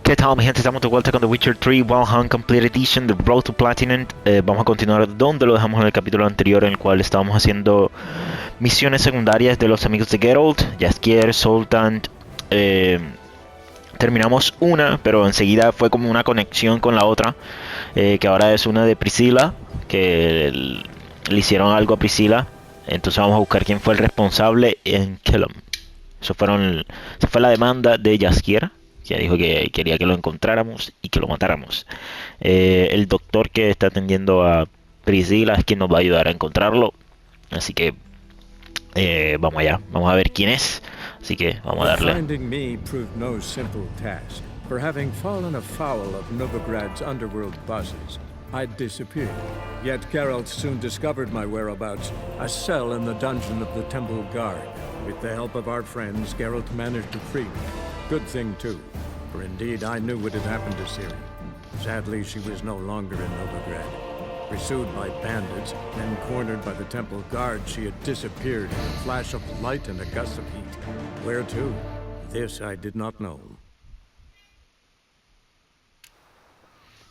¿Qué tal, mi gente? Estamos de vuelta con The Witcher 3 Wild Hunt Complete Edition, The Road to Platinum. Vamos a continuar donde lo dejamos en el capítulo anterior, en el cual estábamos haciendo misiones secundarias de los amigos de Geralt, Jaskier, Sultan. Terminamos una, pero enseguida fue como una conexión con la otra, que ahora es una de Priscila, que le hicieron algo a Priscila. Entonces vamos a buscar quién fue el responsable en Kellum. Esa fue la demanda de Jaskier, que dijo que quería que lo encontráramos y que lo matáramos. El doctor que está atendiendo a Priscila es quien nos va a ayudar a encontrarlo. Así que vamos allá, vamos a ver quién es. Así que vamos a darle. Finding me proved no simple task. For having fallen afoul of Novigrad's underworld bosses, I'd disappeared. Yet Geralt soon discovered my whereabouts, a cell in the dungeon of the Temple Guard. With the help of our friends, Geralt managed to free me. Good thing, too, for indeed I knew what had happened to Ciri. Sadly, she was no longer in Novigrad. Pursued by bandits, then cornered by the Temple Guard, she had disappeared in a flash of light and a gust of heat. Where to? This I did not know.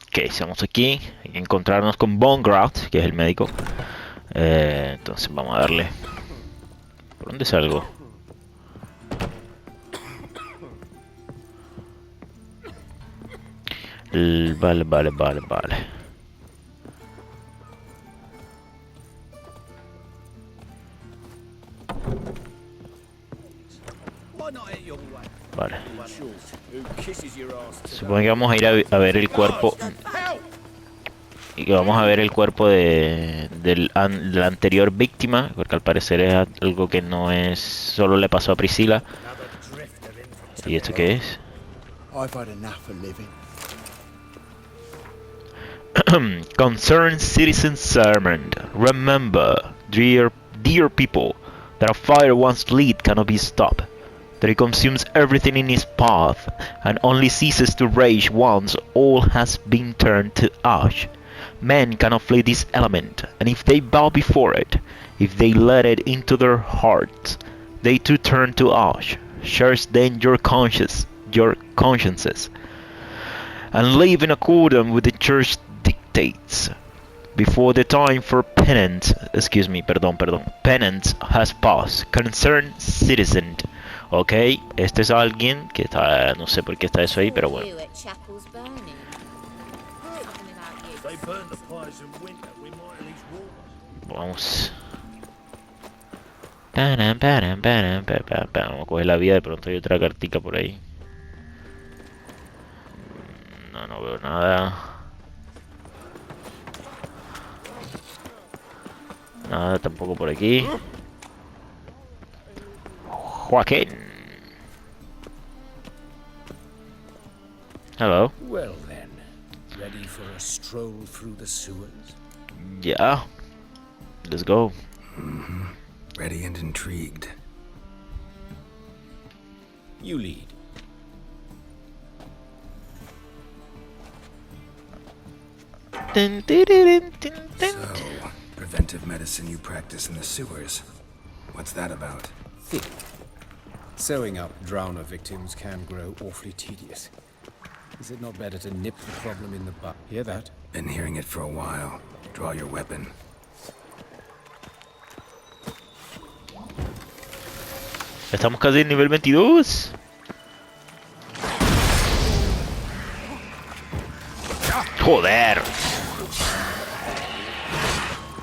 Ok, estamos aquí. Hay que encontrarnos con Geralt, que es el médico. Entonces vamos a darle. ¿Por dónde salgo? Vale. Vale. Supongo que vamos a ir a ver el cuerpo. Y que vamos a ver el cuerpo de la anterior víctima, porque al parecer es algo que no es solo le pasó a Priscila. ¿Y esto qué es? Concerned citizen servant, remember, dear people, that a fire once lit cannot be stopped. That it consumes everything in its path, and only ceases to rage once all has been turned to ash. Men cannot flee this element, and if they bow before it, if they let it into their hearts, they too turn to ash. Shares then your consciences, and live in accordance with the church dictates. Before the time for penance, penance has passed. Concerned citizen. Ok, este es alguien que está, no sé por qué está eso ahí, pero bueno. Vamos. Vamos a coger la vida, de pronto hay otra cartica por ahí. No veo nada. Nada tampoco por aquí. Joaquín. Hello. Well then, ready for a stroll through the sewers? Yeah. Let's go. Mm-hmm. Ready and intrigued. You lead. So, preventive medicine you practice in the sewers. What's that about? Think. Sewing up drowner victims can grow awfully tedious. Is it not better to nip the problem in the bud? Hear that? Been hearing it for a while. Draw your weapon. Estamos casi en nivel 22. Joder.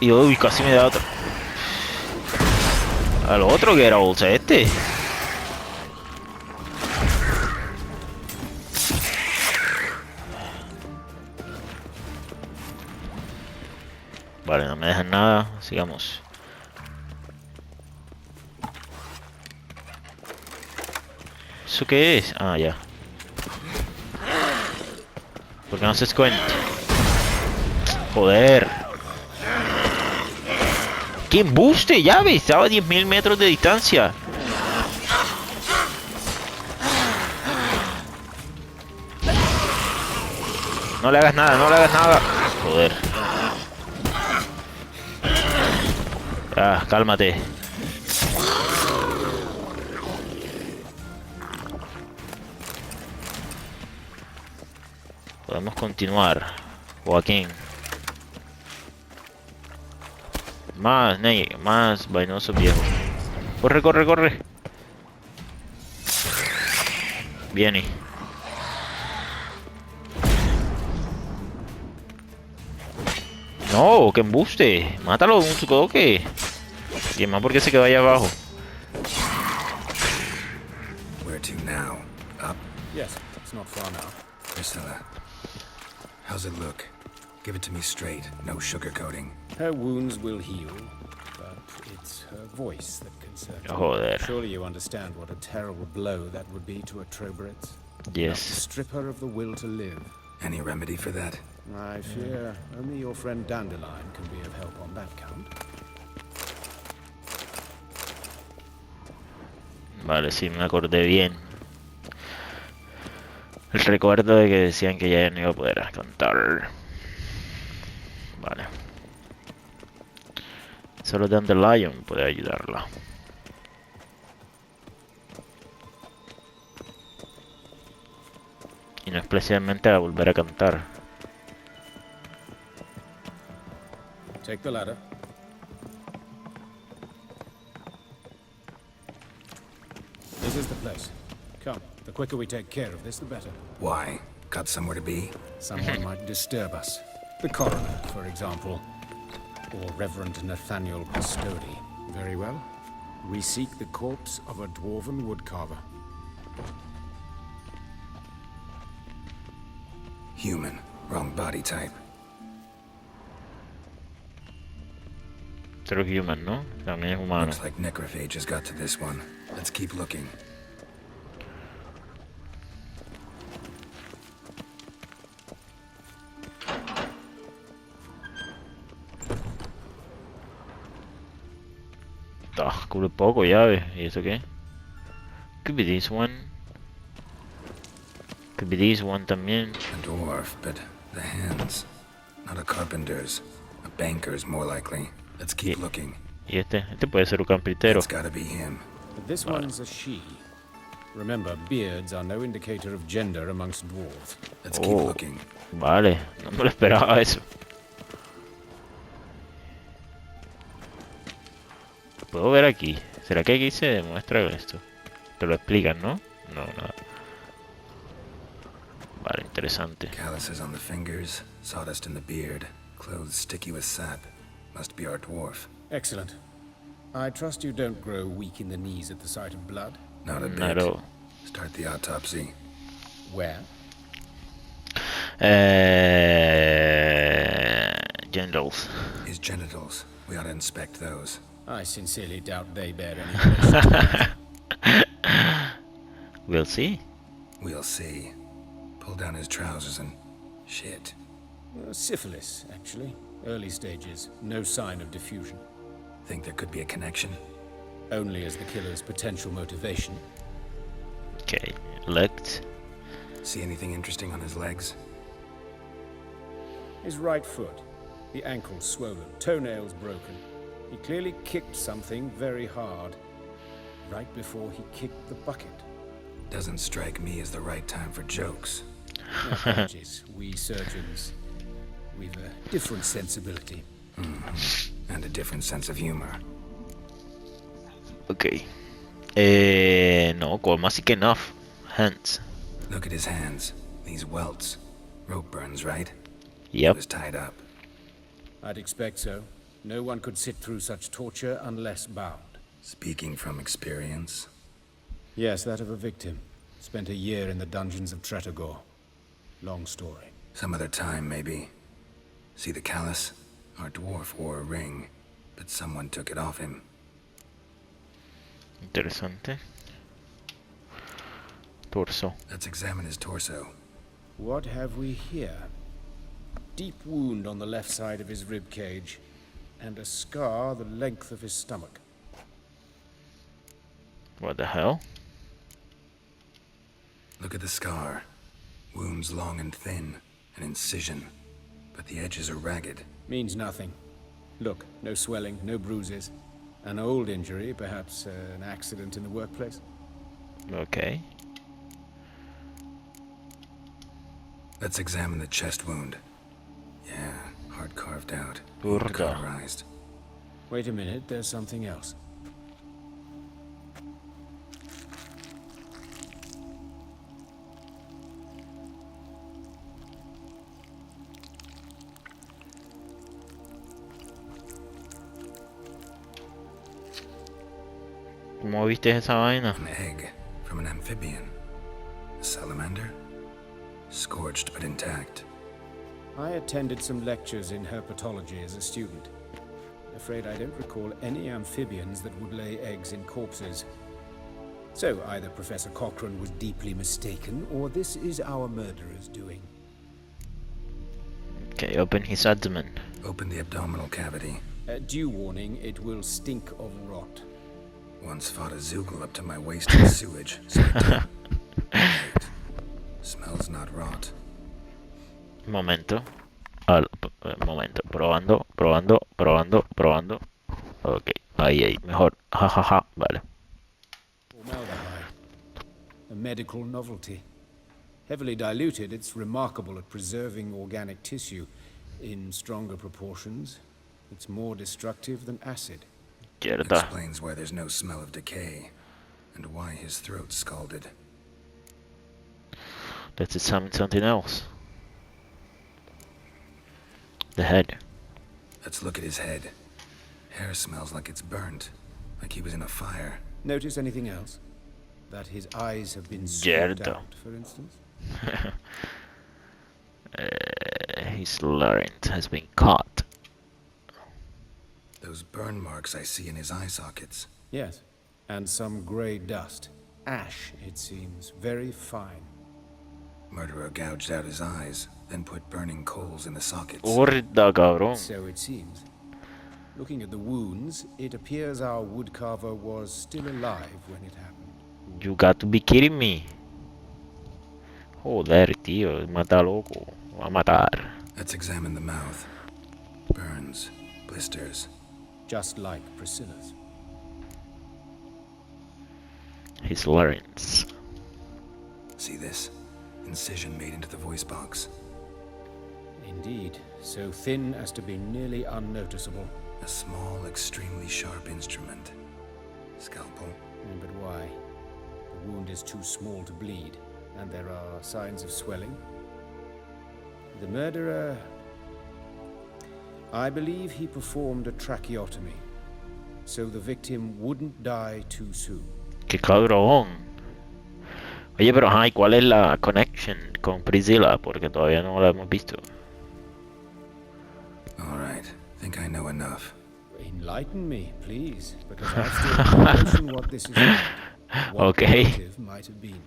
Y uy, casi me da otro. Al otro que era bolsa este. Vale, no me dejan nada. Sigamos. ¿Eso qué es? Ah, ya. ¿Por qué no se cuenta? Joder. ¡Qué embuste! Ya ves, estaba a 10.000 metros de distancia. No le hagas nada, Joder. Ah, cálmate. Podemos continuar. Joaquín. Más vainoso viejo. Corre, corre, corre. Viene. No, que embuste. Mátalo, un toque. Y más porque se quedó allá abajo. Where to now? Up? Yes, it's not far now. Priscilla. How's it look? Give it to me straight, no sugarcoating. Her wounds will heal, but it's her voice that concerns me. Joder. Surely you understand what a terrible blow that would be to a Trobritz. Yes. Strip her of the will to live. Any remedy for that? I fear only your friend Dandelion can be of help on that count. Vale, sí, me acordé bien. El recuerdo de que decían que ya no iba a poder cantar. Vale. Solo Dandelion puede ayudarla. Y no especialmente a volver a cantar. Take the ladder. This is the place. Come, the quicker we take care of this, the better. Why? Got somewhere to be? Someone might disturb us. The coroner, for example. Or Reverend Nathaniel Custody. Very well. We seek the corpse of a dwarven woodcarver. Human. Wrong body type. Pero human, ¿no? También es humano. Looks like necrophages got to this one. Let's keep looking. Ah, cubre poco, llave. ¿Y eso qué? Could be this one. Could be this one también. A dwarf, but the hands. Not a carpenter's. A banker's more likely. Let's keep looking. Y este puede ser un carpintero. It's gotta be him. But this one's a she. Remember, beards are no indicator of gender amongst dwarves. Let's keep looking. Vale, no me lo esperaba eso. Puedo ver aquí. ¿Será que aquí se demuestra esto? Te lo explican, ¿no? No, nada. Vale, interesante. Calluses on the fingers, sawdust in the beard, clothes sticky with sap. Must be our dwarf. Excellent. I trust you don't grow weak in the knees at the sight of blood. Not a bit. Not at all. Start the autopsy. Where? Genitals. His genitals. We ought to inspect those. I sincerely doubt they bear any relation. We'll see. We'll see. Pull down his trousers and... shit. Syphilis, actually. Early stages. No sign of diffusion. Think there could be a connection? Only as the killer's potential motivation. Okay, looked. See anything interesting on his legs? His right foot. The ankle swollen. Toenails broken. He clearly kicked something very hard. Right before he kicked the bucket. Doesn't strike me as the right time for jokes. Apologies. We surgeons, we've a different sensibility. And a different sense of humor. Okay. No, almost enough. Hands. Look at his hands. These welts. Rope burns, right? He Yep. was tied up. I'd expect so. No one could sit through such torture unless bound. Speaking from experience. Yes, that of a victim. Spent a year in the dungeons of Tretogor. Long story. Some other time, maybe. See the callus? Our dwarf wore a ring, but someone took it off him. Interesante. Torso. Let's examine his torso. What have we here? Deep wound on the left side of his rib cage, and a scar the length of his stomach. What the hell? Look at the scar. Wounds long and thin, an incision. But the edges are ragged. Means nothing. Look, no swelling, no bruises. An old injury, perhaps an accident in the workplace. Okay. Let's examine the chest wound. Yeah, heart carved out. Kurda. Cauterized. Wait a minute, there's something else. ¿Cómo viste esa vaina? An egg from an amphibian. A salamander? Scorched but intact. I attended some lectures in herpetology as a student. Afraid I don't recall any amphibians that would lay eggs in corpses. So either Professor Cochrane was deeply mistaken, or this is our murderer's doing. Okay, open his abdomen. Open the abdominal cavity. Due warning, it will stink of rot. Once fought a Zoogle up to my waist in sewage, so I don't. Wait. Smells not rot. Momento. Momento. Probando. Ok, ahí, mejor. Jajaja, vale. Formaldehyde. A medical novelty. Heavily diluted, it's remarkable at preserving organic tissue. In stronger proportions, it's more destructive than acid. Mierda. Explains why there's no smell of decay, and why his throat's scalded. Let's examine something else. The head. Let's look at his head. Hair smells like it's burnt, like he was in a fire. Notice anything else? That his eyes have been Geralt. scooped out, for instance? His larynx has been cut. Those burn marks I see in his eye sockets. Yes. And some grey dust. Ash, it seems. Very fine. Murderer gouged out his eyes, then put burning coals in the sockets. Horda, cabrón. So it seems. Looking at the wounds, it appears our woodcarver was still alive when it happened. You got to be kidding me. Joder, tío, mata loco. Va a matar. Let's examine the mouth. Burns, blisters. Just like Priscilla's. His larynx. See this? Incision made into the voice box. Indeed, so thin as to be nearly unnoticeable. A small, extremely sharp instrument. Scalpel. But why? The wound is too small to bleed, and there are signs of swelling. The murderer... I believe he performed a tracheotomy, so the victim wouldn't die too soon. Qué cabrón. Oye, pero ajá, ¿y cuál es la connection con Priscilla? Porque todavía no la hemos visto. All right. Think I know enough. Enlighten me, please, because I still don't question what this is about. What Okay. the motive might have been.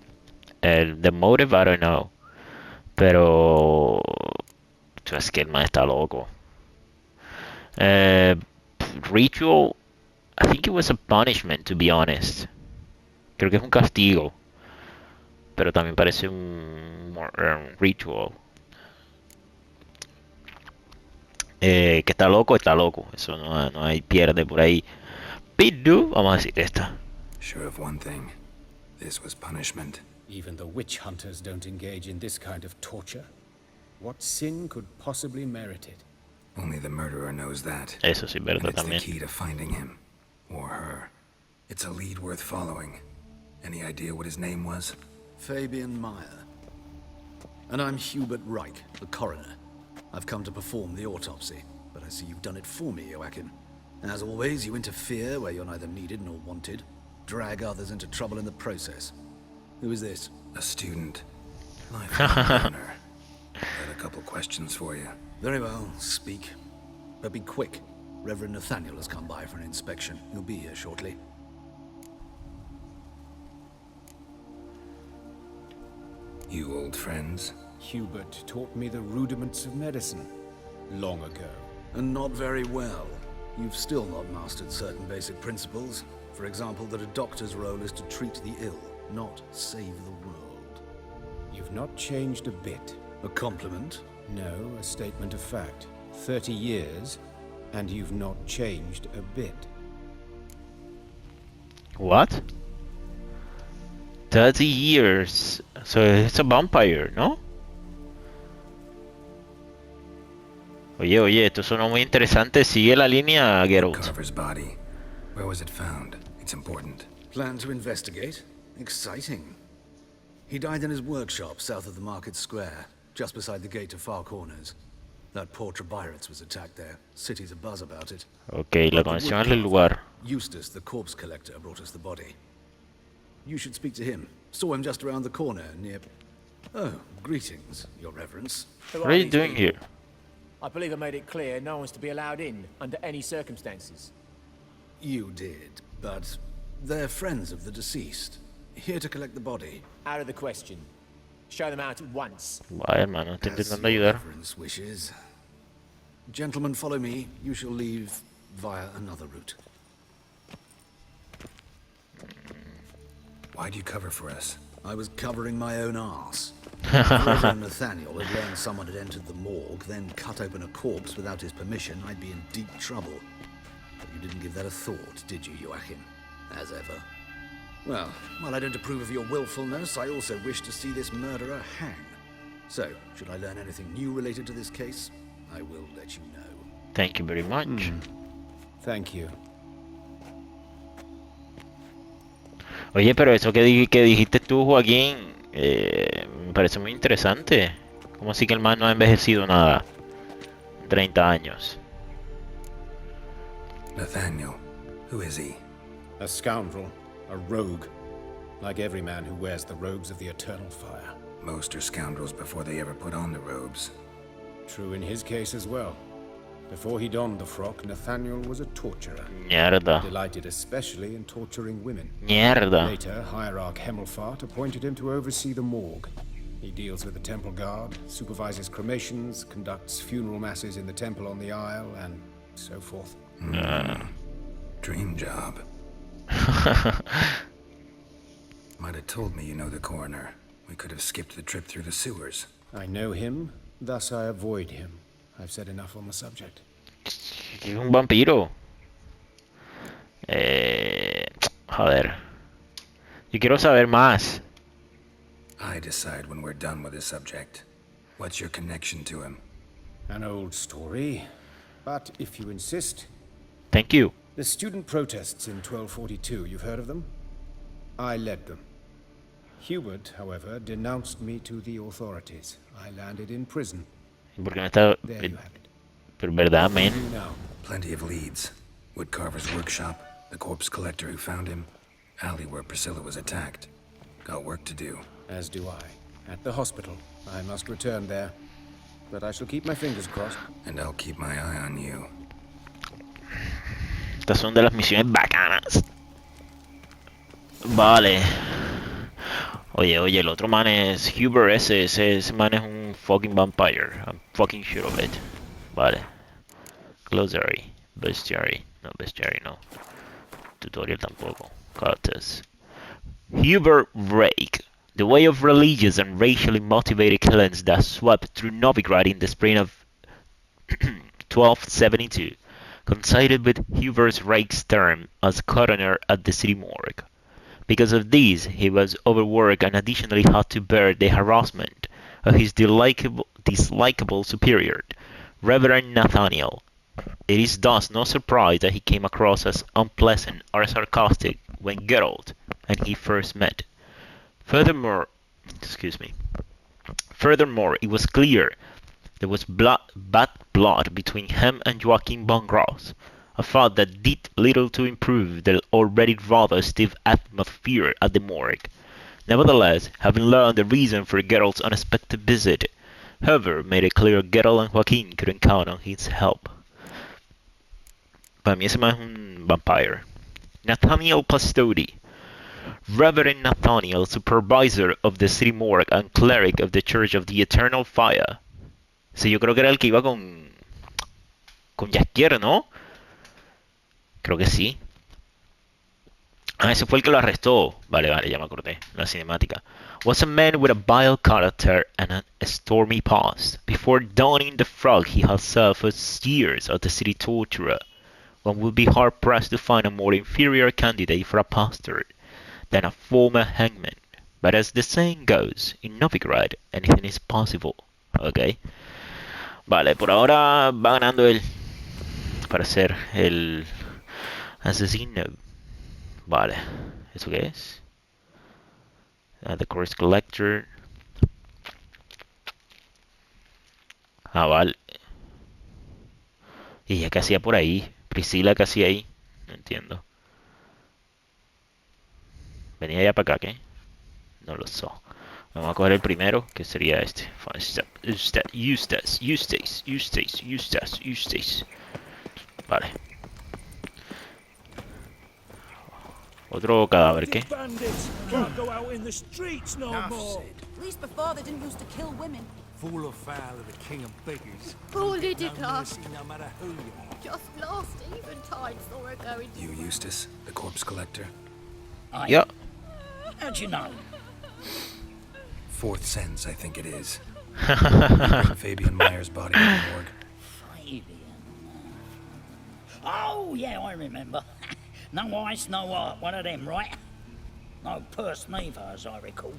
The motive, I don't know. Pero... Es que el man está loco. Ritual, I think it was a punishment, to be honest. Creo que es un castigo. Pero también parece un ritual. Que está loco, está loco. Eso no hay pierde por ahí. Pidu, vamos a decir esta. Sure of one thing. This was punishment. Even the witch hunters don't engage in this kind of torture. What sin could possibly merit it? Only the murderer knows that. Eso sí, And verdad it's the también. key to finding him. Or her. It's a lead worth following. Any idea what his name was? Fabian Meyer. And I'm Hubert Reich, the coroner. I've come to perform the autopsy, but I see you've done it for me, Joachim. As always, you interfere where you're neither needed nor wanted. Drag others into trouble in the process. Who is this? A student. Lifelong learner. Got a couple questions for you. Very well, speak. But be quick. Reverend Nathaniel has come by for an inspection. He'll be here shortly. You old friends? Hubert taught me the rudiments of medicine long ago. And not very well. You've still not mastered certain basic principles. For example, that a doctor's role is to treat the ill, not save the world. You've not changed a bit. A compliment? No, a statement of fact. 30 years, and you've not changed a bit. What? 30 years. So it's a vampire, no? Oye, oye, esto suena muy interesante. Sigue la línea, Geralt. Carver's body. Where was it found? It's important. Plan to investigate? Exciting. He died in his workshop south of the market square, just beside the gate to Far Corners. That poor Trebirates was attacked there. City's abuzz about it. Ok, la But the conexión al woodcarver, lugar. Eustace, the corpse collector, brought us the body. You should speak to him. Saw him just around the corner near... Oh, greetings, your reverence. What are you doing here? I believe I made it clear no one's to be allowed in under any circumstances. You did, but they're friends of the deceased. Here to collect the body. Out of the question. Show them out at once. Vaya, hermano, estoy As intentando your ayudar. reverence wishes. Gentlemen, follow me. You shall leave via another route. Why'd you cover for us? I was covering my own arse. If Nathaniel had learned someone had entered the morgue, then cut open a corpse without his permission, I'd be in deep trouble. But you didn't give that a thought, did you, Joachim? As ever. Well, while I don't approve of your willfulness, I also wish to see this murderer hang. So, should I learn anything new related to this case, I will let you know. Thank you very much. Thank you. Oye, pero eso que dijiste tú, Joaquín, me parece muy interesante. ¿Cómo así que el man no ha envejecido nada? 30 años. Nathaniel. Who is he? A scoundrel, a rogue, like every man who wears the robes of the eternal fire. Most are scoundrels before they ever put on the robes. True in his case as well. Before he donned the frock, Nathaniel was a torturer, Mierda. delighted especially in torturing women. Mierda. Later, Hierarch Hemmelfart appointed him to oversee the morgue. He deals with the temple guard, supervises cremations, conducts funeral masses in the temple on the Isle, and so forth. Dream job. Might have told me you know the coroner. We could have skipped the trip through the sewers. I know him, thus I avoid him. I've said enough on the subject. Es un vampiro. Joder. Yo quiero saber más. I decide when we're done with the subject. What's your connection to him? An old story, but if you insist, Thank you. the student protests in 1242, you've heard of them? I led them. Hubert, however, denounced me to the authorities. I landed in prison. ¿Y por qué no está? There you have it. Pero verdad, You men. now. Plenty of leads. Woodcarver's workshop, the corpse collector who found him, alley where Priscilla was attacked. Got work to do. As do I. At the hospital. I must return there. But I shall keep my fingers crossed. And I'll keep my eye on you. Estas son de las misiones bacanas. Vale. Oye, el otro man es Hubert, ese man es un fucking vampire. I'm fucking sure of it. Vale. Glossary. Bestiary. No, bestiary no. Tutorial tampoco. Cartas. Hubert Rake. The way of religious and racially motivated killings that swept through Novigrad in the spring of 1272 coincided with Hubert Rake's term as coroner at the city morgue. Because of this, he was overworked and additionally had to bear the harassment of his dislikable superior, Reverend Nathaniel. It is thus no surprise that he came across as unpleasant or sarcastic when Geralt and he first met. Furthermore, it was clear there was bad blood between him and Joachim von Gross, a fact that did little to improve the already rather stiff atmosphere at the morgue. Nevertheless, having learned the reason for Geralt's unexpected visit, Herbert made it clear Geralt and Joaquin couldn't count on his help. Para mí ese man es un vampire. Nathaniel Pastodi. Reverend Nathaniel, supervisor of the city morgue and cleric of the Church of the Eternal Fire. Sí, yo creo que era el que iba con Jaskier, ¿no? Creo que sí. Ah, ese fue el que lo arrestó. Vale, ya me acordé. La cinemática. Was a man with a vile character and a stormy past. Before donning the frog, he had served for years as the city torturer. One would be hard-pressed to find a more inferior candidate for a pastor than a former hangman. But as the saying goes, in Novigrad, anything is possible. Ok. Vale, por ahora va ganando él para ser el asesino. Vale, ¿eso qué es? The Course Collector. Ah, vale. ¿Y ella qué hacía por ahí? Priscila, ¿qué hacía ahí? No entiendo. Venía ya para acá, ¿qué? No lo sé. Vamos a coger el primero, que sería este. Eustace. Vale. Otro cadáver, ¿qué? Bandits can't go out in the streets no more. At least before they didn't used to kill women. Fool or foul of the king of beggars. Poor No Lydica. mercy, no matter who you are. Just last eventide saw her going. You Eustace, the corpse collector? Yeah. How'd you know? Fourth sense, I think it is. You bring Fabian Meyer's body to the morgue. Fabian. Oh, yeah, I remember. No ice, no art, one of them, right? No purse neither, as I recall.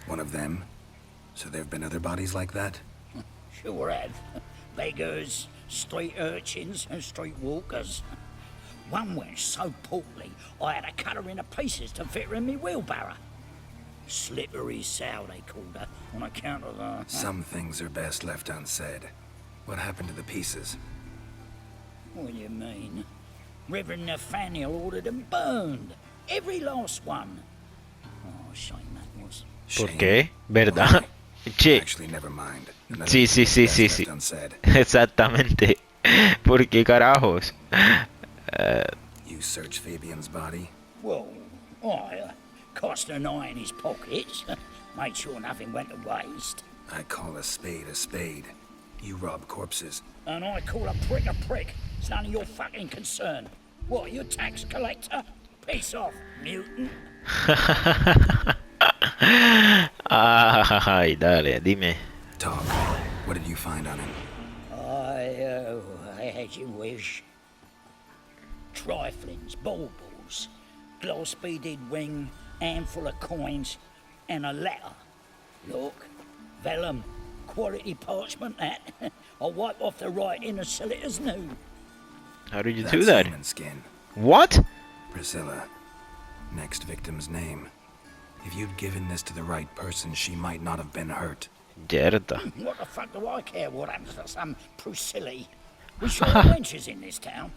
One of them? So there have been other bodies like that? Sure have. Beggars, street urchins, and street walkers. One went so portly, I had to cut her into pieces to fit her in me wheelbarrow. Slippery sow, they called her, on account of Some things are best left unsaid. What happened to the pieces? What do you mean? Reverend Nathaniel ordered them burned. Every last one. Oh, shame that was. ¿Por Shame. qué? ¿Verdad? Che. Actually, never mind. Another Sí, sí, thing sí, best sí, left sí. unsaid. Exactamente. ¿Por qué carajos? You search Fabian's body? Well, I cast an eye in his pockets. Made sure nothing went to waste. I call a spade a spade. You rob corpses. And I call a prick a prick. It's none of your fucking concern. What, you tax collector? Piss off, mutant. Ay, dale, dime. Talk. What did you find on him? I had you wish. Triflings, baubles, gloss-beaded ring, handful of coins, and a letter. Look, vellum, quality parchment that. I'll wipe off the writing and sell it as new. How did you That's do that? human skin. What? Priscilla. Next victim's name. If you'd given this to the right person, she might not have been hurt. Mierda. What the fuck do I care what happens to some Priscilla? We sure have wenches in this town.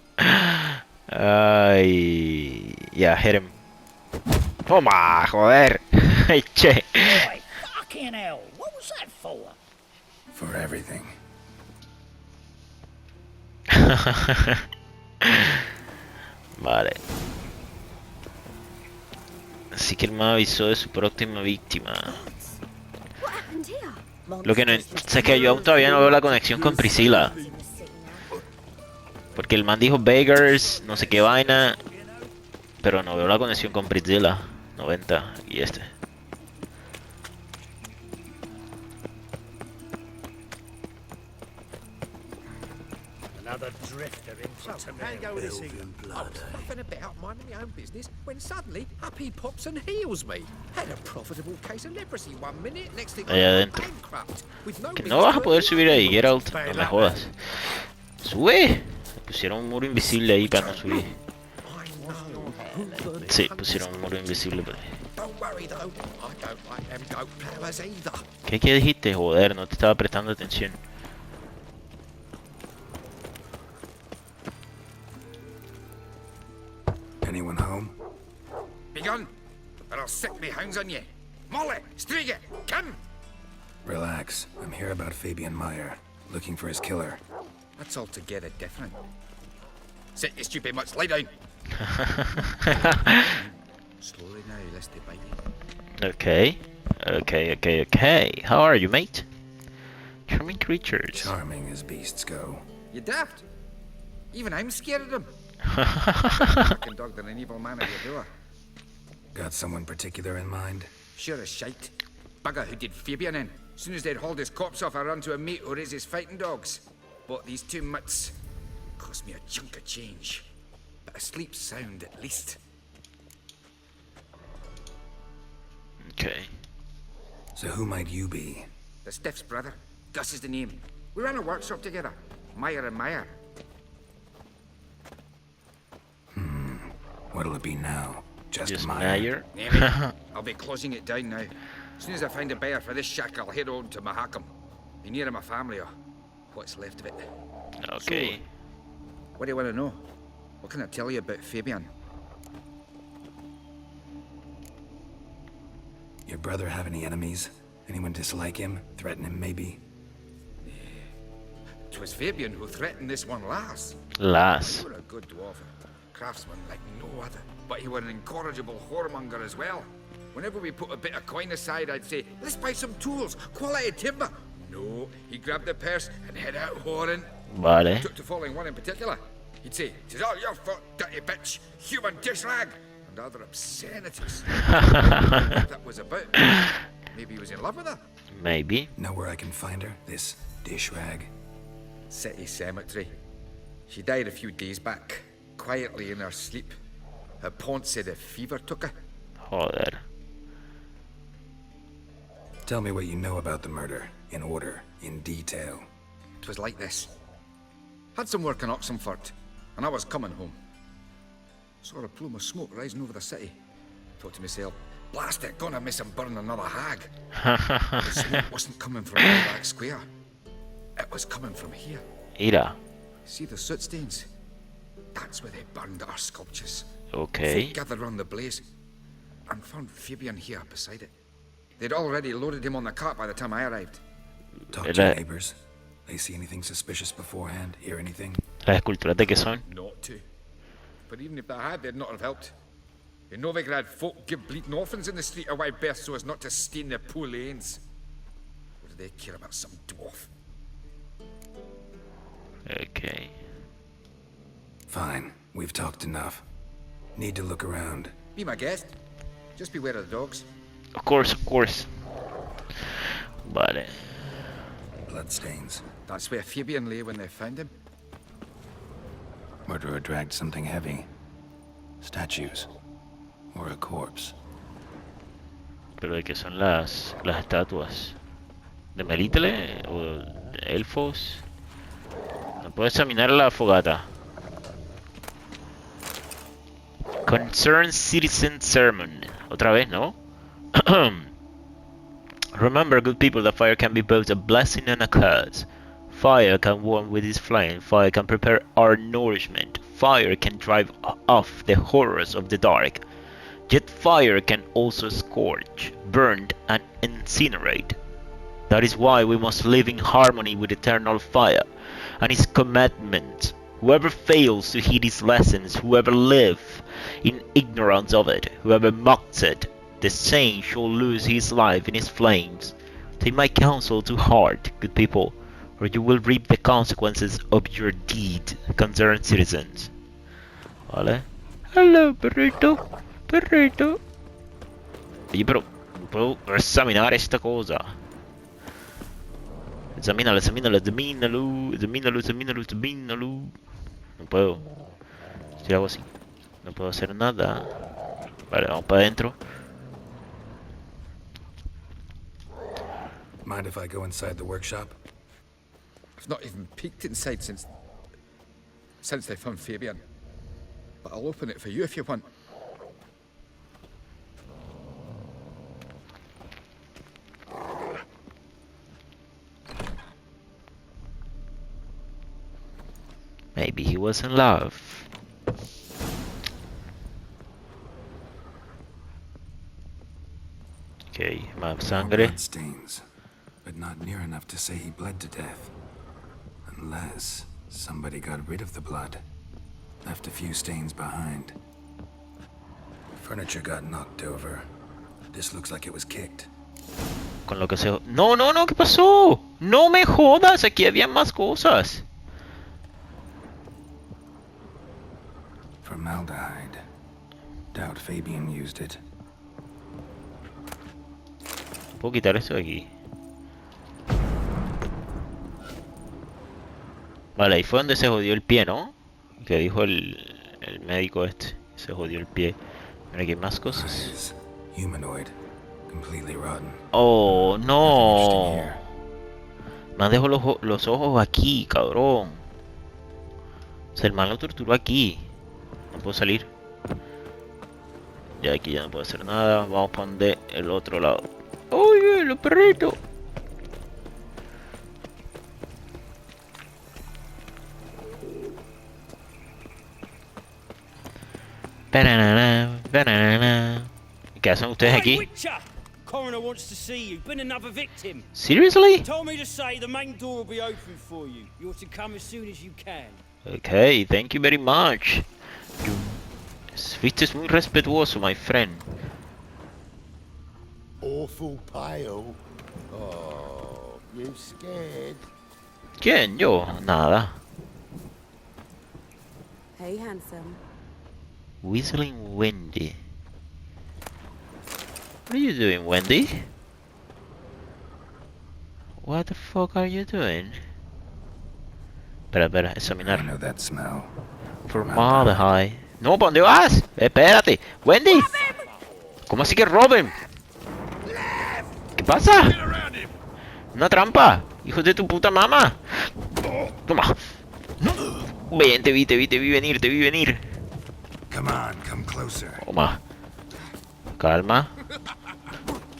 Ay. Yeah, hit him. Toma, joder. Ay, che. Boy, fucking hell, what was that for? For everything. Vale. Así que él me avisó de su próxima víctima. What happened here? Lo que no sé que yo aún todavía no veo la conexión con Priscila. Porque el man dijo beggars, no sé qué vaina. Pero no veo la conexión con Priscila. 90 y este. Another drifter into So, how you go with this thing? I was puffing about, minding my own business, when suddenly up he pops and heals me. Had a profitable case of leprosy one minute, next thing Allá I'm adentro. bankrupt. With no Que means no vas a to poder earn subir ahí, income. Geralt. No me jodas. Sube. Me pusieron un muro invisible ahí para no subir. I know who burned Sí, it pusieron un muro invisible para ahí. Don't worry though, I don't like them goat powers either. ¿Qué dijiste? Joder, no te estaba prestando atención. Anyone home? Be gone, or I'll set me hounds on you. Molly, Striga, come! Relax. I'm here about Fabian Meyer. Looking for his killer. That's altogether different. Sit your stupid mutts, lie down. Slowly now, let's debate it. Okay. How are you, mate? Charming creatures. Charming as beasts go. You daft. Even I'm scared of them. Fucking dog than an evil man at your door. Got someone particular in mind? Sure as shite. Bugger who did Fabian in. Soon as they'd hauled his corpse off, I run to a mate who raises fighting dogs. Bought these 2 mutts. Cost me a chunk of change. But I sleep sound at least. Okay. So who might you be? The Stiff's brother. Gus is the name. We ran a workshop together. Meyer and Meyer. What'll it be now? Just Meyer. Maybe. I'll be closing it down now. As soon as I find a buyer for this shack, I'll head on to Mahakam. Be near my family, or what's left of it. Okay. So, what do you want to know? What can I tell you about Fabian? Your brother have any enemies? Anyone dislike him? Threaten him, maybe? 'Twas Fabian who threatened this one last. Las. He were a good dwarf, craftsman like no other. But he were an incorrigible whoremonger as well. Whenever we put a bit of coin aside, I'd say, let's buy some tools, quality timber. No, he grabbed the purse and head out whoring. Vale. Took to following one in particular. He'd say, "'Tis all your fault, dirty bitch, human dish rag," and other obscenities. What that was about. Maybe he was in love with her. Maybe. Know where I can find her? This dish rag? City cemetery. She died a few days back, quietly in her sleep. Her pont said a fever took her. Joder. Tell me what you know about the murder, in order, in detail. It was like this. Had some work in Oxenford, and I was coming home. Saw a plume of smoke rising over the city. Thought to myself, blast it, gonna miss him burn another hag. The smoke wasn't coming from back square. It was coming from here. Mira. See the soot stains? That's where they burned our sculptures. Okay. Folk gathered round the blaze and found Fabian here beside it. They'd already loaded him on the cart by the time I arrived. Talk to your neighbors. They see anything suspicious beforehand? Hear anything? Las esculturas de qué son? Not to. But even if they had, they'd not have helped. In Novigrad, folk give bleating orphans in the street a wide berth so as not to stain their poor lanes. What do they care about some dwarf? Okay. Fine. We've talked enough. Need to look around. Be my guest. Just beware of the dogs. Of course, of course. Vale. Bloodstains. That's where Fabian lay when they found him. Murderer dragged something heavy. Statues. Or a corpse. Pero de qué son las estatuas. ¿De Melítele? ¿O de elfos? No puedo examinar la fogata. Concerned Citizen Sermon. Otra vez, ¿no? Remember, good people, that fire can be both a blessing and a curse. Fire can warm with its flame. Fire can prepare our nourishment. Fire can drive off the horrors of the dark. Yet fire can also scorch, burn, and incinerate. That is why we must live in harmony with eternal fire and its commandments. Whoever fails to heed its lessons, whoever lives in ignorance of it, whoever mocks it, the same shall lose his life in its flames. Take my counsel to heart, good people, or you will reap the consequences of your deed, concerned citizens. Vale. Hello, perrito. Perrito. Oye, pero no puedo examinar esta cosa. Examínalo, examínalo, examínalo, examínalo, examínalo, examínalo. No puedo. Si hago así, no puedo hacer nada. Vale, vamos para adentro. Mind if I go inside the workshop? I've not even peeked inside since they found Fabian. But I'll open it for you if you want. Maybe he was in love. Okay, más sangre. Stains, but not near enough to say he bled to death. Unless somebody got rid of the blood, left a few stains behind. Furniture got knocked over. This looks like it was kicked. Con lo que se... No, no, no, ¿qué pasó? No me jodas, aquí había más cosas. Formaldehyde. Doubt Fabian used it. Puedo quitar esto de aquí. Vale, ahí fue donde se jodió el pie, ¿no? Que dijo el médico este. Se jodió el pie. Mira, aquí hay más cosas. Humanoid. completely rotten. Oh, Nothing no. interesting here. Me dejó los ojos aquí, cabrón. O sea, el man lo torturó aquí. No puedo salir. Ya aquí ya no puedo hacer nada. Vamos para donde el otro lado. ¡Oye, los perritos! Banana, banana. ¿Qué hacen ustedes Hey, aquí? Witcher! Coroner wants to see you. Been another victim. Seriously? Told me to say the main door will be open for you. You're to come as soon as you can. Okay, thank you very much. Fuiste muy respetuoso, my friend. Awful pale. Oh, you scared? ¿Quién? Yo. Nada. Hey, handsome. Whistling Wendy. What are you doing, Wendy? What the fuck are you doing? Espera, I examinar. know that smell. Formaldehyde. No, ¿para dónde vas? Espérate. Wendy. ¿Cómo así que Robin? ¿Qué pasa? Una trampa. Hijo de tu puta mamá. Toma. Ven, te vi venir. Come on, come closer. Toma. Calma.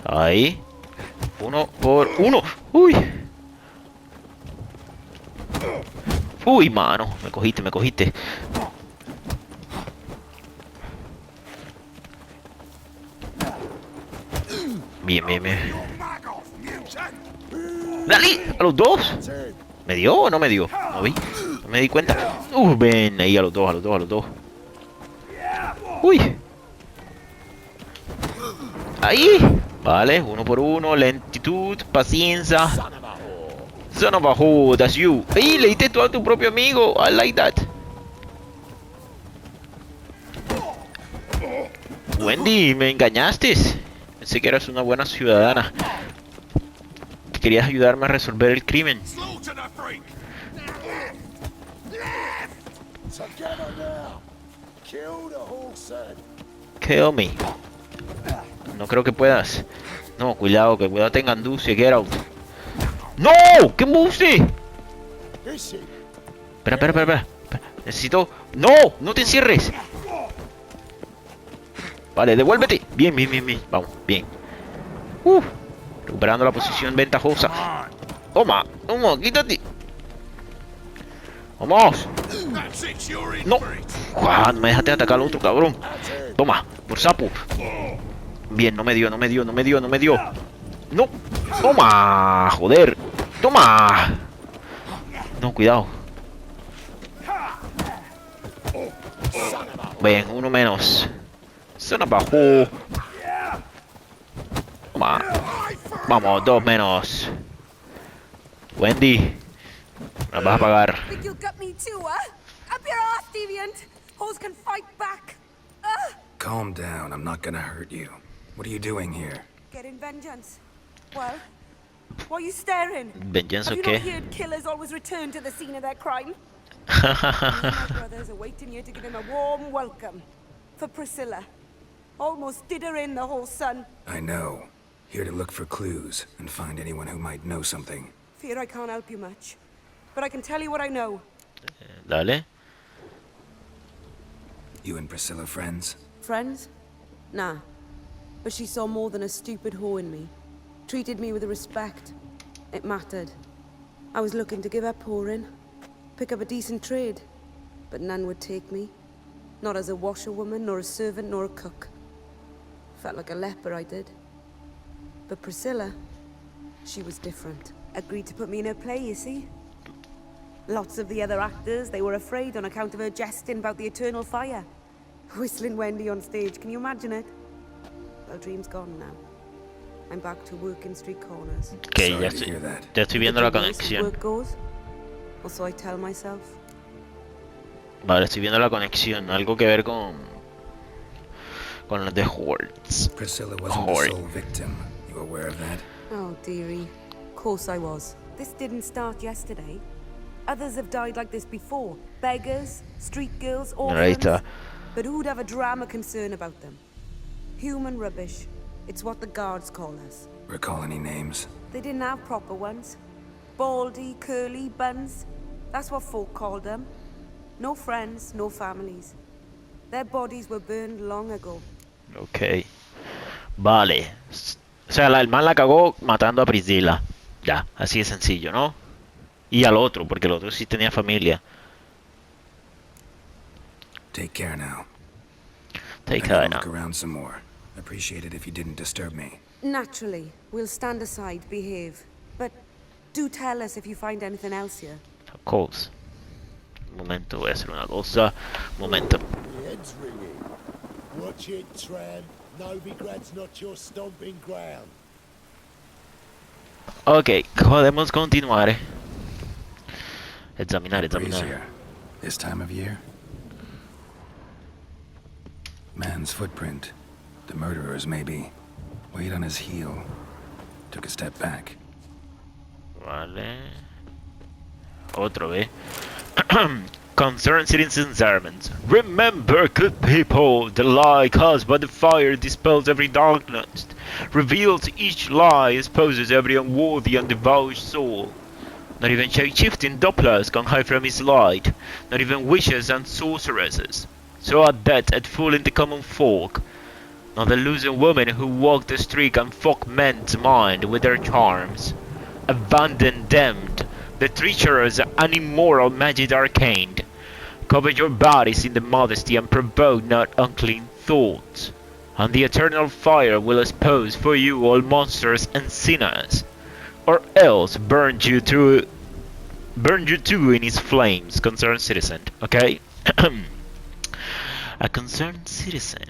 Ahí. Uno por uno. Uy. Uy, mano. Me cogiste. Bien. ¡Dale! ¡A los dos! ¿Me dio o no me dio? No vi. No me di cuenta. Ven ahí a los dos. Uy. Ahí. Vale, uno por uno. Lentitud, paciencia. Son of a whore, that's you. ¡Ey! Leíste tú a tu propio amigo. I like that. Wendy, me engañaste. Pensé que eras una buena ciudadana. Que querías ayudarme a resolver el crimen. Together now. Kill the horse. Kill me. No creo que puedas. No, cuidado, que cuidado te enganduce, Geralt. ¡No! ¡Qué embuste! Espera. Necesito... ¡No! ¡No te encierres! Vale, devuélvete. Bien. Vamos, bien. Recuperando la posición ventajosa. Toma, quítate. Vamos. No. No me dejaste atacar al otro, cabrón. Toma, por sapo. Bien, no me dio. No. Toma, joder. Toma. No, cuidado. Ven, uno menos. Se nos bajó. Toma. Vamos, dos menos. Wendy, nos vas a pagar. Think you'll gut me too, huh? Up your ass, deviant! Hoes can fight back! Calm down, I'm not gonna hurt you. What are you doing here? Getting vengeance. Well, why are you staring? ¿Vengeance o Have you not qué? heard killers always return to the scene of their crime? Me and my brothers are waiting here to give him a warm welcome. For Priscilla. Almost did her in, the whole son. I know. Here to look for clues and find anyone who might know something. Fear I can't help you much. But I can tell you what I know. Dale. You and Priscilla friends? Friends? Nah. But she saw more than a stupid whore in me. Treated me with respect. It mattered. I was looking to give up whoring. Pick up a decent trade. But none would take me. Not as a washerwoman, nor a servant, nor a cook. Felt like a leper, I did. But Priscilla, she was different. Agreed to put me in her play, you see? Lots of the other actors, they were afraid on account of her jesting about the eternal fire. Whistling Wendy on stage, can you imagine it? Well, dream's gone now. I'm back to working street corners. Ok, Sorry to hear that. ya estoy viendo la The way this conexión. work goes, or so I tell myself. Vale, estoy viendo la conexión. Algo que ver con los de Hordes. Priscilla wasn't the Horde. sole victim. You aware of that? Oh, dearie. Of course I was. This didn't start yesterday. Others have died like this before. Beggars, street girls, Ahí orphans. está. But who'd have a drama concern about them? Human rubbish. It's what the guards call us. Recall any names? They didn't have proper ones. Baldy, curly, buns. That's what folk called them. No friends, no families. Their bodies were burned long ago. Ok. Vale. O sea, el man la cagó matando a Priscilla. Ya, así de sencillo, ¿no? Y al otro, porque el otro sí tenía familia. Take care now. Take I care gotta now. look around some more. Appreciate it if you didn't disturb me. Naturally, we'll stand aside, behave. But do tell us if you find anything else here. Of course. Un momento, voy a hacer una cosa. Un momento. The head's ringing. Watch it, tramp. Novigrad's not your stomping ground. Ok, podemos continuar. Examinar, Breeze examinar. here. This time of year? Man's footprint. The murderer's maybe. Weight on his heel. Took a step back. Vale. Otro, Concerned citizens' sermons. Remember, good people, the light caused by the fire dispels every darkness, reveals each lie, exposes every unworthy and devout soul. Not even shape-shifting Dopplers can hide from his light, not even witches and sorceresses. So are dead at full in the common folk. Not the losing women who walk the street and fuck men's mind with their charms. Abandoned, damned, the treacherous and immoral magic arcane. Cover your bodies in the modesty and provoke not unclean thoughts. And the eternal fire will expose for you all monsters and sinners. Or else burn you too in his flames, concerned citizen. Okay? A concerned citizen.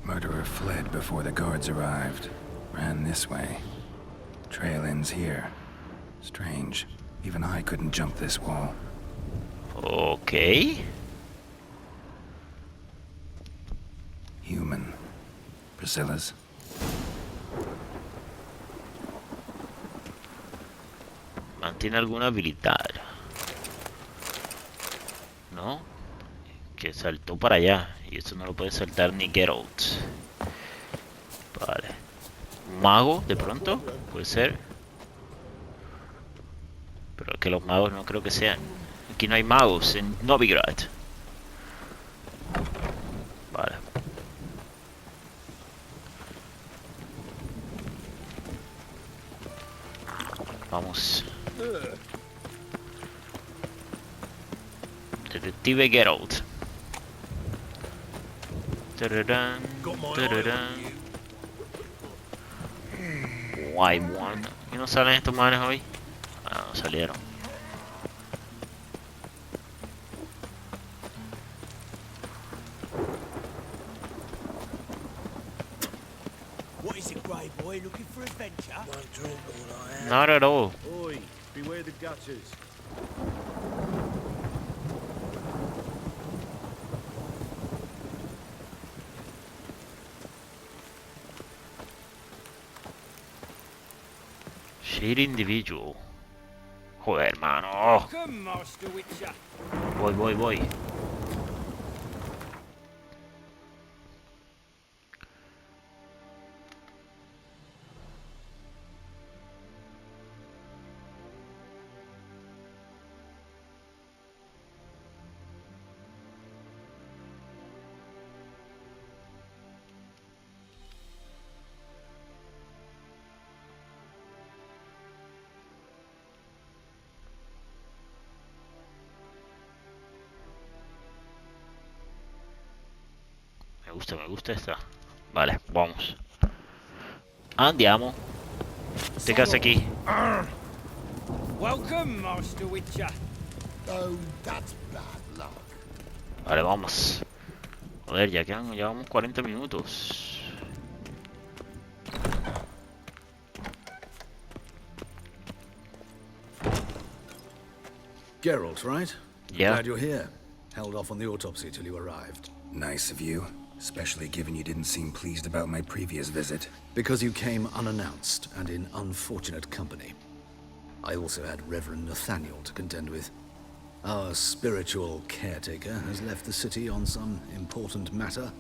Murderer fled before the guards arrived. Ran this way. Trail ends here. Strange. Even I couldn't jump this wall. Okay. Human. Priscilla's. Mantiene alguna habilidad. ¿No? Que saltó para allá. Y eso no lo puede saltar ni Geralt. Vale. ¿Mago, de pronto? Puede ser. Pero que los magos no creo que sean. Aquí no hay magos en Novigrad. Vale. Vamos. Detective Geralt. Tararán, tararán. Why one? ¿Y no salen estos manes hoy? Ah, no salieron. What is it, Grey Boy? Looking for adventure? One drink, all I have. Not at all. Oi, beware the gutters. Shady individual. Joder, hermano. Come, Master Witcher. Voy. Me gusta esta. Vale, vamos. Andiamo. ¿Qué hace aquí? Welcome, Master Witcher. Oh, that's bad luck. Vale, vamos. Joder, llevamos 40 minutos. Geralt, right? Yeah. Glad you're here. Held off on the autopsy till you arrived. Nice of you. Especially given you didn't seem pleased about my previous visit. Because you came unannounced and in unfortunate company. I also had Reverend Nathaniel to contend with. Our spiritual caretaker has left the city on some important matter.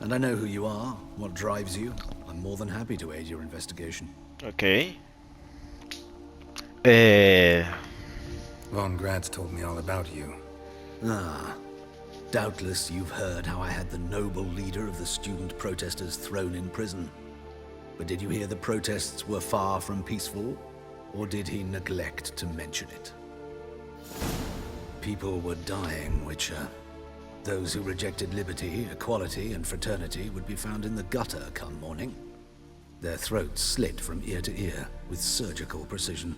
And I know who you are, what drives you. I'm more than happy to aid your investigation. Ok. Von Grad's told me all about you. Ah. Doubtless you've heard how I had the noble leader of the student protesters thrown in prison. But did you hear the protests were far from peaceful? Or did he neglect to mention it? People were dying, Witcher. Those who rejected liberty, equality, and fraternity would be found in the gutter come morning. Their throats slit from ear to ear with surgical precision.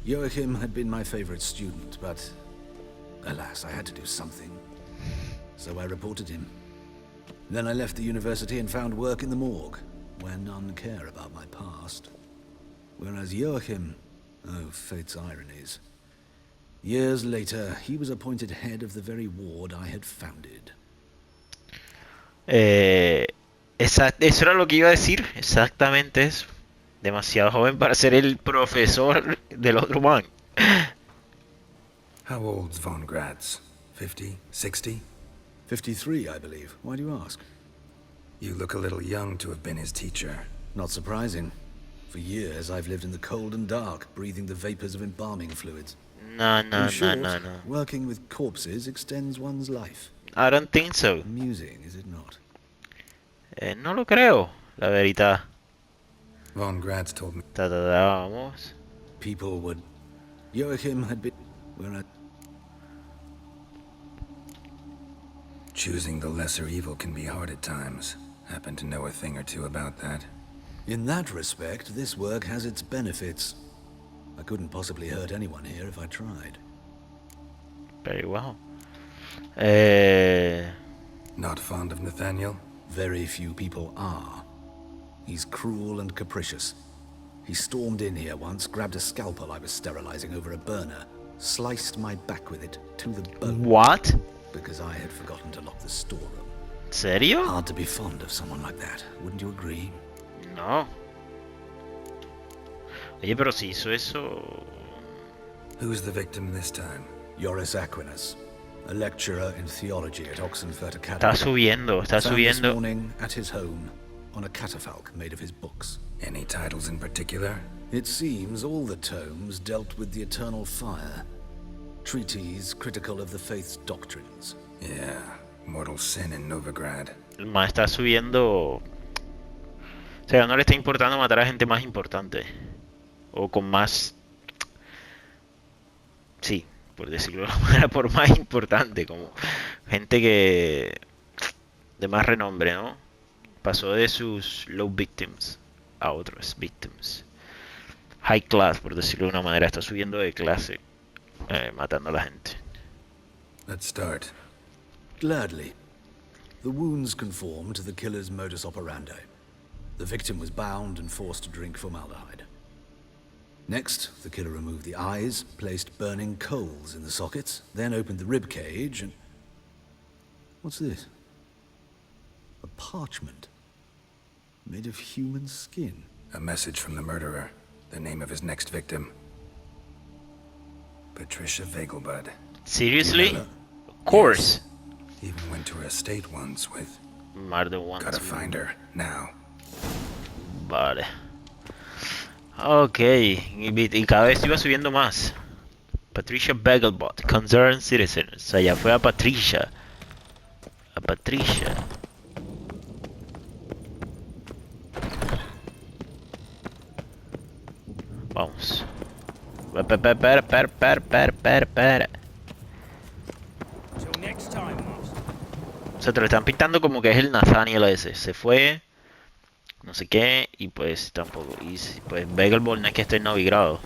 Joachim had been my favorite student, but alas, I had to do something. So I reported him. Then I left the university and found work in the morgue, where none care about my past. Whereas Joachim, oh, fate's ironies. Years later, he was appointed head of the very ward I had founded. Eso era lo que iba a decir, exactamente eso. Demasiado joven para ser el profesor del otro man. How old's Von Grad's? 50? 60? 53, I believe. Why do you ask? You look a little young to have been his teacher. Not surprising. For years, I've lived in the cold and dark, breathing the vapors of embalming fluids. No. Working with corpses extends one's life. I don't think so. Amusing, is it not? No lo creo, la verdad. Von Grad's told me. Vamos. People would... Joachim had been... Choosing the lesser evil can be hard at times. Happen to know a thing or two about that. In that respect, this work has its benefits. I couldn't possibly hurt anyone here if I tried. Very well. Not fond of Nathaniel? Very few people are. He's cruel and capricious. He stormed in here once, grabbed a scalpel I was sterilizing over a burner, sliced my back with it to the bone. What? Because I had forgotten to lock the storeroom. ¿Serio? Hard to be fond of someone like that, wouldn't you agree? No. Oye, pero si hizo eso... Who's the victim this time? Joris Aquinas, a lecturer in theology at Oxenfurt Academy. Está subiendo. Found this morning at his home on a catafalque made of his books. Any titles in particular? It seems all the tomes dealt with the eternal fire. Treatises critical of the faith's doctrines. Yeah, mortal sin in Novigrad. El man está subiendo... O sea, no le está importando matar a gente más importante. O con más... Sí, por decirlo de alguna manera, por más importante. Como gente que... de más renombre, ¿no? Pasó de sus low victims a otros victims. High class, por decirlo de una manera. Está subiendo de clase. Matando a la gente. Let's start. Gladly. The wounds conform to the killer's modus operandi. The victim was bound and forced to drink formaldehyde. Next, the killer removed the eyes, placed burning coals in the sockets, then opened the rib cage and... What's this? A parchment. Made of human skin. A message from the murderer. The name of his next victim. Patricia Vegelbud. Seriously? Of course. Yes. Even went to her estate once with... Murder once. Gotta find her, now. Vale. Ok. Y cada vez iba subiendo más. Patricia Vegelbud, Concerned Citizen. O sea, ya fue a Patricia. A Patricia. Vamos. Espera. O sea, te lo están pintando como que es el Nathaniel ese. Se fue, no sé qué, y pues tampoco. Y pues Vegelbud no es que esté en Novigrado.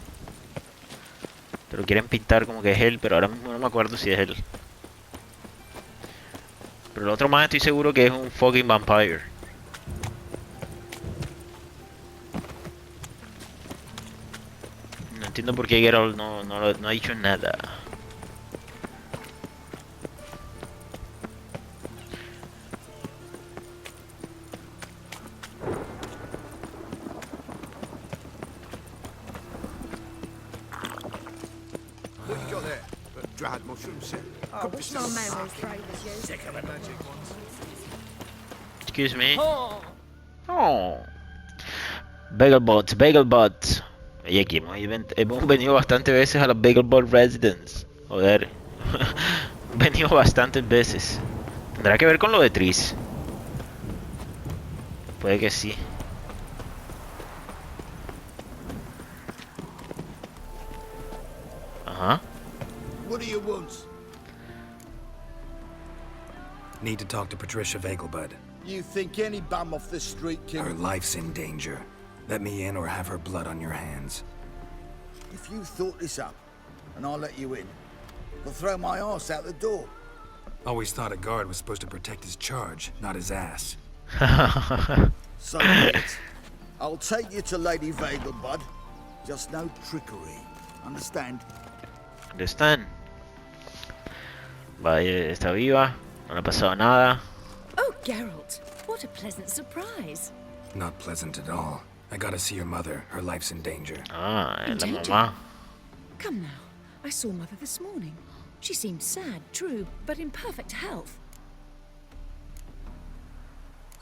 Pero quieren pintar como que es él, pero ahora mismo no me acuerdo si es él. Pero el otro más estoy seguro que es un fucking vampire. No entiendo por qué Geralt no ha dicho nada. Excuse me. Oh. Bagelbots, Bagelbots. Y aquí hemos venido bastantes veces a la Bagelbot Residence. Joder. Venido bastantes veces. ¿Tendrá que ver con lo de Tris? Puede que sí. Ajá. What do you want? Need to talk to Patricia Vegelbud. You think any bum off the street can... Her life's in danger. Let me in or have her blood on your hands. If you thought this up, and I'll let you in, I'll throw my ass out the door. Always thought a guard was supposed to protect his charge, not his ass. So be it. I'll take you to Lady Vegelbud. Just no trickery. Understand? Understand. Vaya, está viva. No le ha pasado nada. Oh, Geralt, what a pleasant surprise. Not pleasant at all. I gotta see your mother. Her life's in danger. Ah, In es la danger? mamá. Come now, I saw Mother this morning. She seemed sad, true, but in perfect health.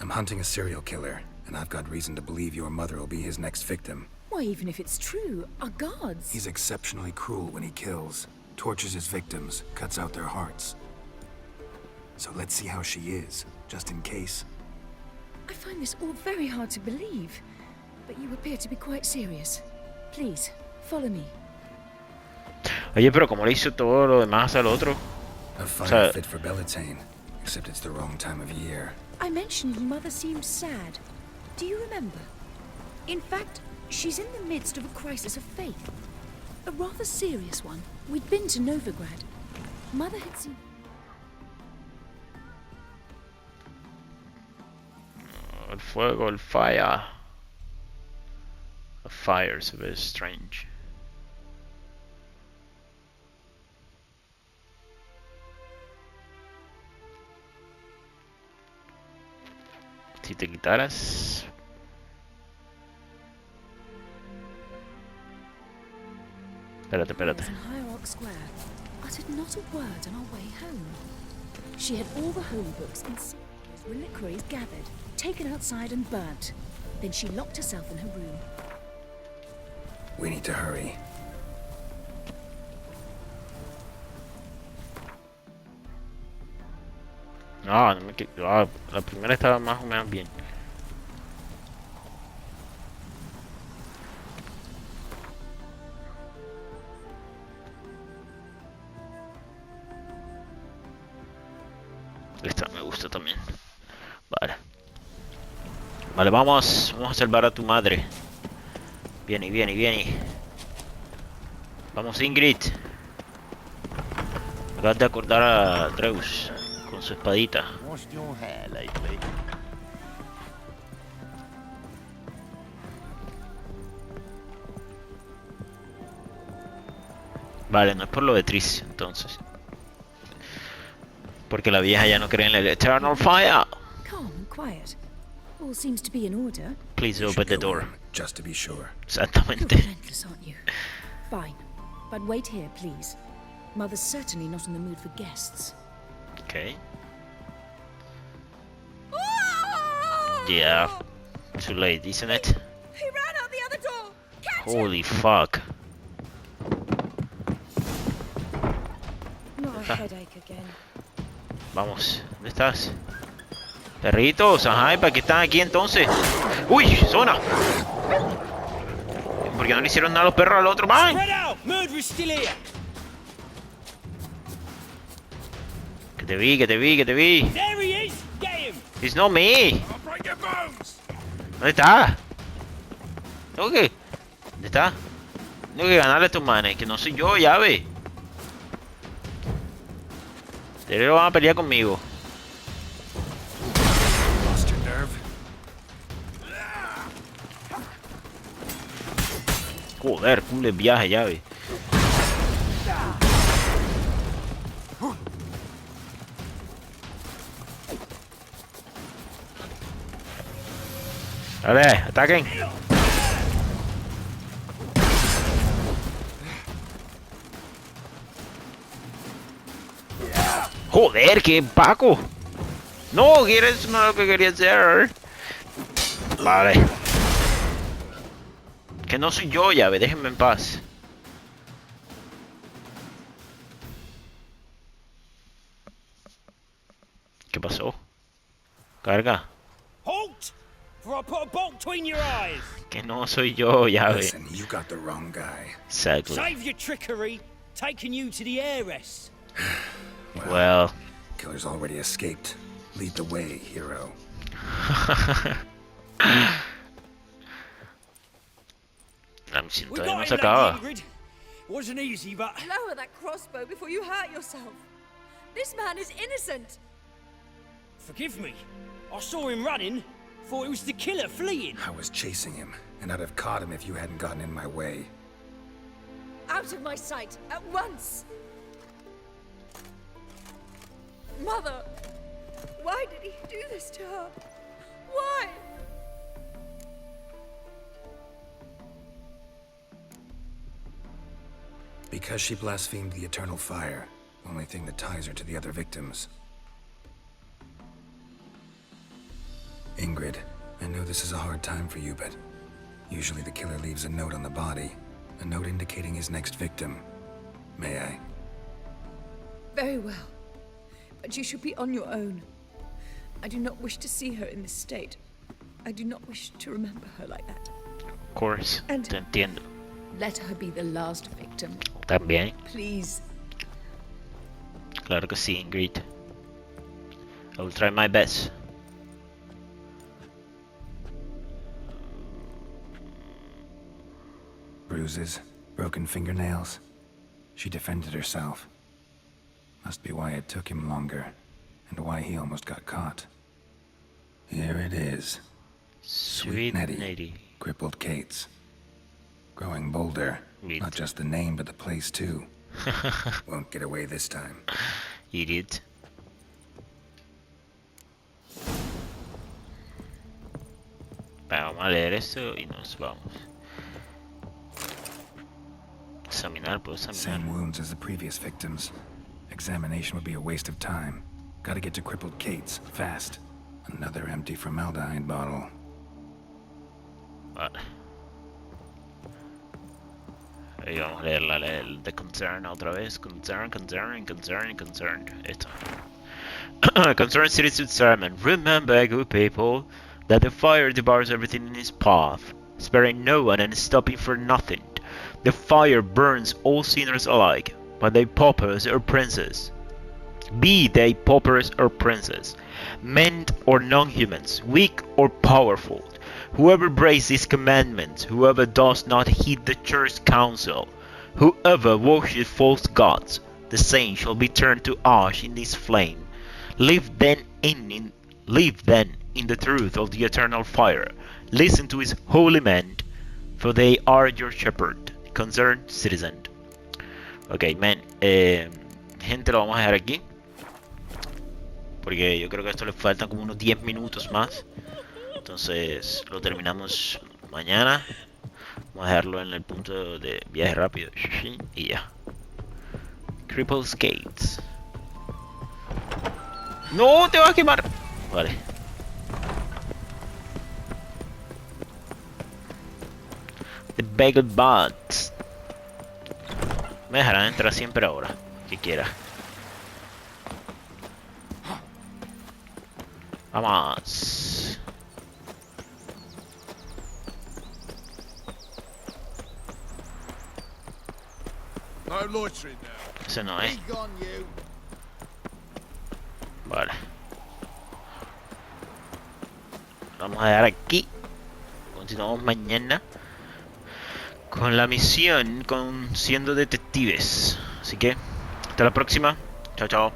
I'm hunting a serial killer, and I've got reason to believe your mother will be his next victim. Why, even if it's true, our gods... He's exceptionally cruel when he kills, tortures his victims, cuts out their hearts. So let's see how she is, just in case. I find this all very hard to believe, but you appear to be quite serious. Please, follow me. Oye, pero ¿cómo le hizo todo lo demás al otro? A fire So- fit for Bellatane, except it's the wrong time of year. I mentioned Mother seemed sad. Do you remember? In fact, she's in the midst of a crisis of faith. A rather serious one. We'd been to Novigrad. Mother had seen... El fuego, el fire. A fire is very strange. Si te quitaras. Espérate, espérate. In Hierarch Square, uttered not a word on our way home. She had all the holy books and reliquaries gathered, taken outside and burnt. Then she locked herself in her room. We need to hurry. Ah, no me la primera estaba más o menos bien. Esta me gusta también. Vale. Vale, vamos a salvar a tu madre. Viene, viene, viene. Vamos, Ingrid. Acabas de acordar a Treus con su espadita. Washed your hair lately? Vale, no es por lo de Tris, entonces. Porque la vieja ya no cree en el Eternal Fire. Calm and quiet. All seems to be in order. Please We open should the go door. in, just to be sure. You're Exactamente. relentless, aren't you? Fine. But wait here, please. Mother's certainly not in the mood for guests. Okay. Yeah. Too late, isn't it? He ran out the other door! Catch Holy fuck. Not a headache again. Vamos, ¿dónde estás? Perritos, ajá, ¿y para qué están aquí entonces? ¡Uy! ¡Zona! ¿Por qué no le hicieron nada a los perros al otro? ¡Van! Que te vi, que te vi, que te vi. There he is! Get him! It's not me. I'll break your bones! ¿Dónde está? ¿Dónde está? Tengo que ganarle a estos manes, que no soy yo, ya ve. Ustedes van a pelear conmigo. Lost your nerve? Joder, culo de viaje, ya ve. Dale, ataquen. Joder, qué Paco. No, ¿quieres? No es lo que quería hacer. Vale. Que no soy yo, llave, déjenme en paz. ¿Qué pasó? Carga. Halt! For I put a bolt between your eyes. Que no soy yo, llave. Listen, you got the wrong guy. Exactly. Save your trickery, taking you to the heiress. Well. Killer's already escaped. Lead the way, hero. La misión We todavía no got se him, acaba. Lady Ingrid. Wasn't easy, but Lower that crossbow before you hurt yourself. This man is innocent. forgive me. I saw him running. Thought it was the killer fleeing. I was chasing him, and I'd have caught him if you hadn't gotten in my way. Out of my sight, at once! Mother! Why did he do this to her? Why? Because she blasphemed the eternal fire. Only thing that ties her to the other victims. Ingrid, I know this is a hard time for you, but usually the killer leaves a note on the body. A note indicating his next victim. May I? Very well. But you should be on your own. I do not wish to see her in this state. I do not wish to remember her like that. Of course, And- te entiendo. Let her be the last victim. También. Please. Claro que sí, Ingrid. I will try my best. Bruises, broken fingernails. She defended herself. Must be why it took him longer, and why he almost got caught. Here it is. Sweet Nettie. Crippled Kate's. Growing bolder. Sweet. Not just the name, but the place too. Won't get away this time. Idiot. Vamos a leer esto y nos vamos. Examinar, puedo examinar. Same wounds as the previous victims. Examination would be a waste of time. Gotta get to Crippled Kate's, fast. Another empty formaldehyde bottle. Vale. Ahí vamos a leer el de concern otra vez. Concern. Esto. Concern citizen sermon. Remember, good people, that the fire devours everything in its path, sparing no one and stopping for nothing. The fire burns all sinners alike, but they paupers or princes. Be they paupers or princes, men or non-humans, weak or powerful. Whoever breaks these commandments, whoever does not heed the church counsel, whoever worships false gods, the same shall be turned to ash in this flame. Live then in the truth of the eternal fire. Listen to his holy men, for they are your shepherd. Concerned citizen. Ok, men, gente, lo vamos a dejar aquí. Porque yo creo que a esto le faltan como unos 10 minutos más. Entonces lo terminamos mañana. Vamos a dejarlo en el punto de viaje rápido. Y ya. Crippled Skates. ¡No! ¡Te vas a quemar! Vale. The Bagel Bots. Me dejarán entrar siempre ahora. Que quiera. Vamos. No loitering now. Ese no es. Be gone, you. Vale. Vamos a dejar aquí. Continuamos mañana con la misión, con siendo detectives. Así que hasta la próxima. Chao, chao.